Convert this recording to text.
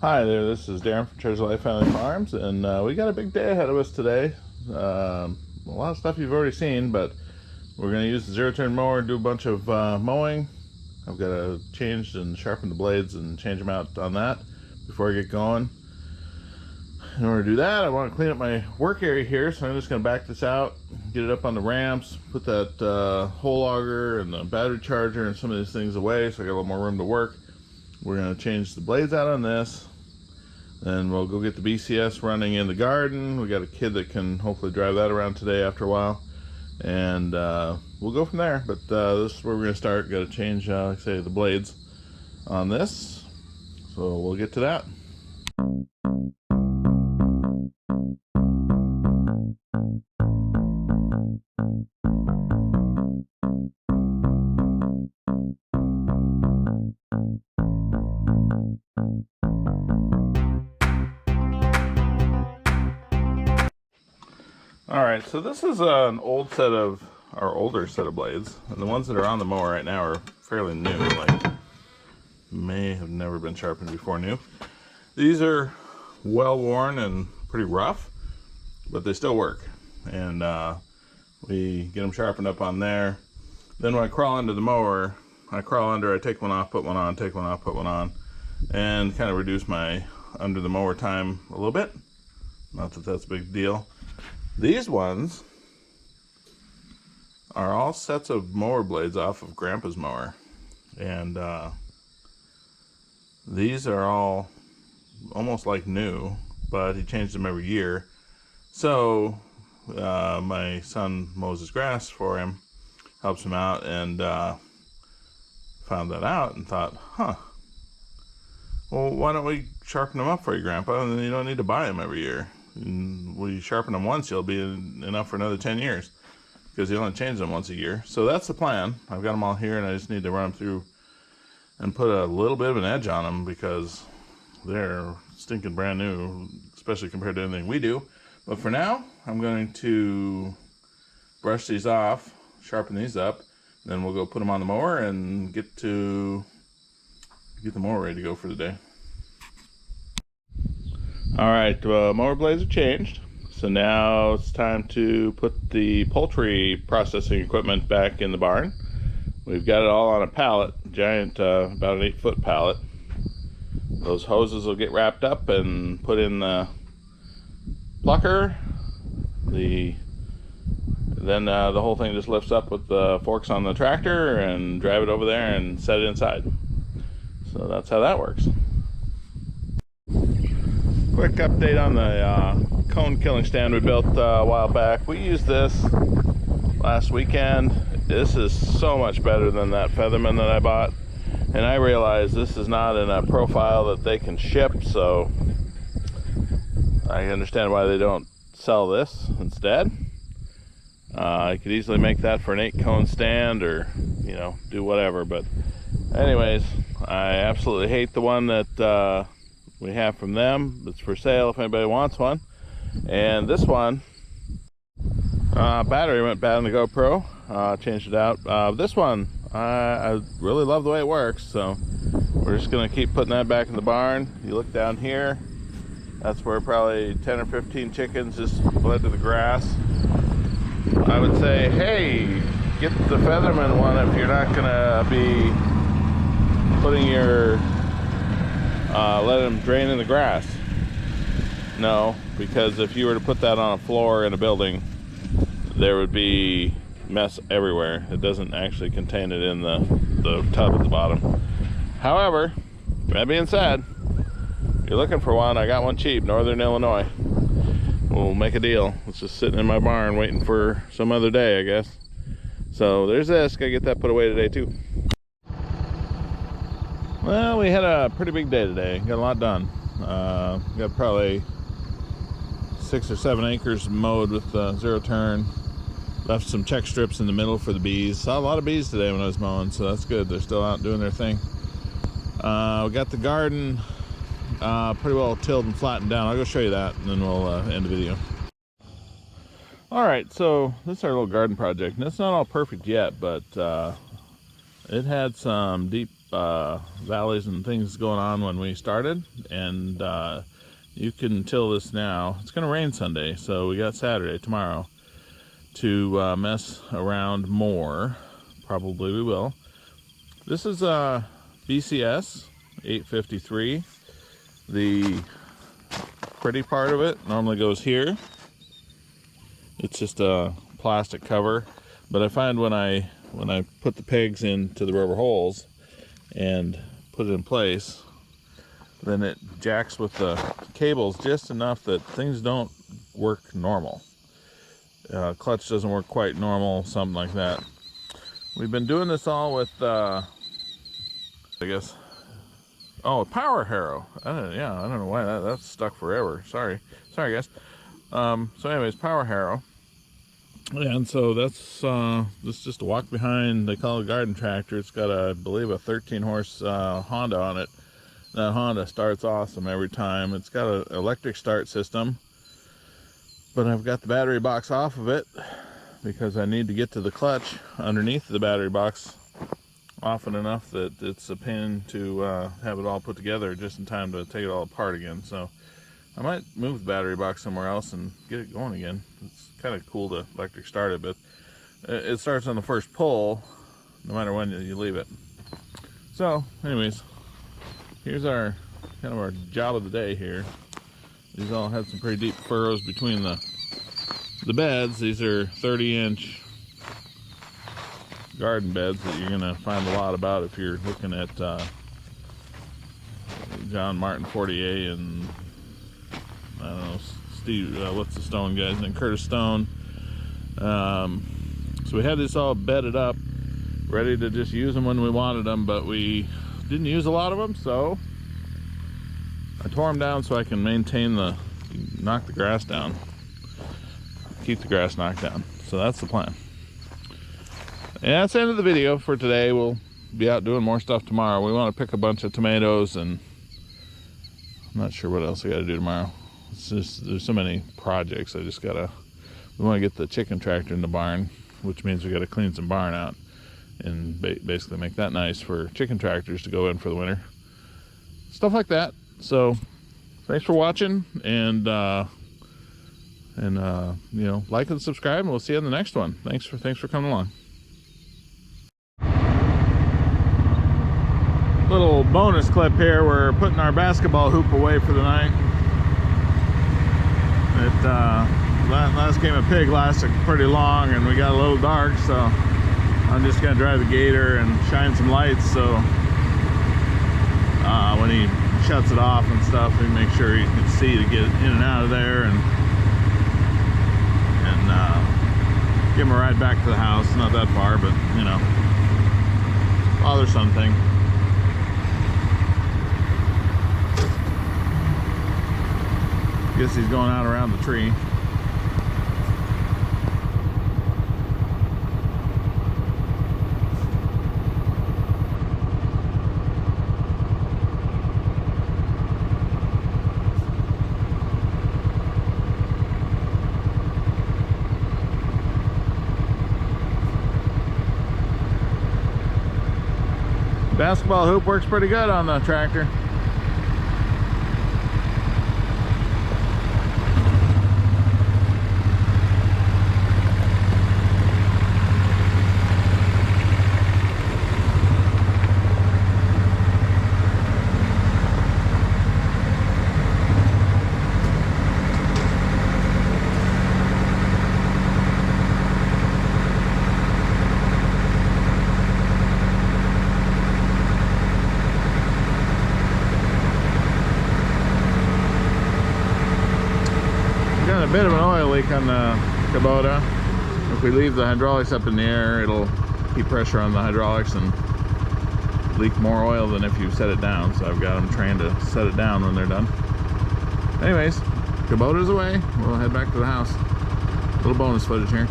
Hi there, this is Darren from Treasure Life Family Farms, and we got a big day ahead of us today. A lot of stuff you've already seen, but we're going to use the zero-turn mower, do a bunch of mowing. I've got to change and sharpen the blades and change them out on that before I get going. In order to do that, I want to clean up my work area here, so I'm just going to back this out, get it up on the ramps, put that hole auger and the battery charger and some of these things away so I got a little more room to work. We're going to change the blades out on this. Then we'll go get the BCS running in the garden. We got a kid that can hopefully drive that around today after a while. And we'll go from there. But this is where we're going to start. Got to change, like I say, the blades on this. So we'll get to that. Alright, so this is an old set of, our older set of blades, and the ones that are on the mower right now are fairly new, like may have never been sharpened before new. These are well worn and pretty rough, but they still work, and we get them sharpened up on there. Then when I crawl under the mower, I crawl under, I take one off, put one on, take one off, put one on, and kind of reduce my under the mower time a little bit. Not that that's a big deal. These ones are all sets of mower blades off of Grandpa's mower, and these are all almost like new, but he changed them every year. So my son mows his grass for him, helps him out, and found that out and thought, well, why don't we sharpen them up for you, Grandpa, and then you don't need to buy them every year. And we sharpen them once, you'll be enough for another 10 years because you only change them once a year. So that's the plan. I've got them all here, and I just need to run them through and put a little bit of an edge on them because they're stinking brand new, especially compared to anything we do. But for now, I'm going to brush these off, sharpen these up, then we'll go put them on the mower and get the mower ready to go for the day. Alright, mower blades have changed, so now it's time to put the poultry processing equipment back in the barn. We've got it all on a pallet, giant, about an 8-foot pallet. Those hoses will get wrapped up and put in the plucker. Then the whole thing just lifts up with the forks on the tractor and drive it over there and set it inside. So that's how that works. Quick update on the cone killing stand we built a while back. We used this last weekend. This is so much better than that Featherman that I bought, and I realize this is not in a profile that they can ship, so I understand why they don't sell this instead. I could easily make that for an 8-cone stand, or do whatever, but anyways, I absolutely hate the one that we have from them. It's for sale if anybody wants one. And this one, battery went bad on the GoPro, changed it out. This one, I really love the way it works, so we're just gonna keep putting that back in the barn. You look down here, that's where probably 10 or 15 chickens just bled to the grass. I would say, hey, get the Featherman one if you're not gonna be putting your let them drain in the grass. No, because if you were to put that on a floor in a building, there would be mess everywhere. It doesn't actually contain it in the tub at the bottom. However, that being said, if you're looking for one, I got one cheap, Northern Illinois. We'll make a deal. It's just sitting in my barn waiting for some other day, I guess. So there's this. Gotta get that put away today too. Well, we had a pretty big day today. Got a lot done. Got probably 6 or 7 acres mowed with zero turn. Left some check strips in the middle for the bees. Saw a lot of bees today when I was mowing, so that's good. They're still out doing their thing. We got the garden pretty well tilled and flattened down. I'll go show you that, and then we'll end the video. Alright, so this is our little garden project. And it's not all perfect yet, but it had some deep valleys and things going on when we started, and you can till this now. It's going to rain Sunday, so we got Saturday, tomorrow, to mess around more. Probably we will. This is a BCS 853. The pretty part of it normally goes here. It's just a plastic cover, but I find when I put the pegs into the rubber holes and put it in place, then it jacks with the cables just enough that things don't work normal. Clutch doesn't work quite normal, something like that. We've been doing this all with, I guess, oh, a power harrow. I don't know why that's stuck forever. Sorry guys. So anyways, power harrow. And so that's this is just a walk behind. They call it a garden tractor. It's got I believe a 13 horse Honda on it. That Honda starts awesome every time. It's got an electric start system, but I've got the battery box off of it because I need to get to the clutch underneath the battery box often enough that it's a pain to have it all put together just in time to take it all apart again. So I might move the battery box somewhere else and get it going again. It's kind of cool to electric start it, but it starts on the first pull no matter when you leave it. So anyways, here's our kind of our job of the day here. These all had some pretty deep furrows between the beds. These are 30-inch garden beds that you're going to find a lot about if you're looking at John Martin 40A and I don't know, Steve, what's the Stone guy's name? Curtis Stone. So we had this all bedded up, ready to just use them when we wanted them, but we didn't use a lot of them, so I tore them down so I can maintain knock the grass down, keep the grass knocked down. So that's the plan. And that's the end of the video for today. We'll be out doing more stuff tomorrow. We want to pick a bunch of tomatoes, and I'm not sure what else I got to do tomorrow. It's just, there's so many projects. We want to get the chicken tractor in the barn, which means we got to clean some barn out and basically make that nice for chicken tractors to go in for the winter. Stuff like that. So thanks for watching, and you know, like and subscribe, and we'll see you in the next one. Thanks for coming along. Little bonus clip here. We're putting our basketball hoop away for the night. Last game of pig lasted pretty long, and we got a little dark, so I'm just gonna drive the gator and shine some lights, so when he shuts it off and stuff, we make sure you can see to get in and out of there, and give him a ride back to the house. Not that far, but you know, father-son thing. Guess he's going out around the tree. Basketball hoop works pretty good on the tractor. A bit of an oil leak on the Kubota. If we leave the hydraulics up in the air, it'll keep pressure on the hydraulics and leak more oil than if you set it down. So I've got them trained to set it down when they're done. Anyways, Kubota's away. We'll head back to the house. A little bonus footage here.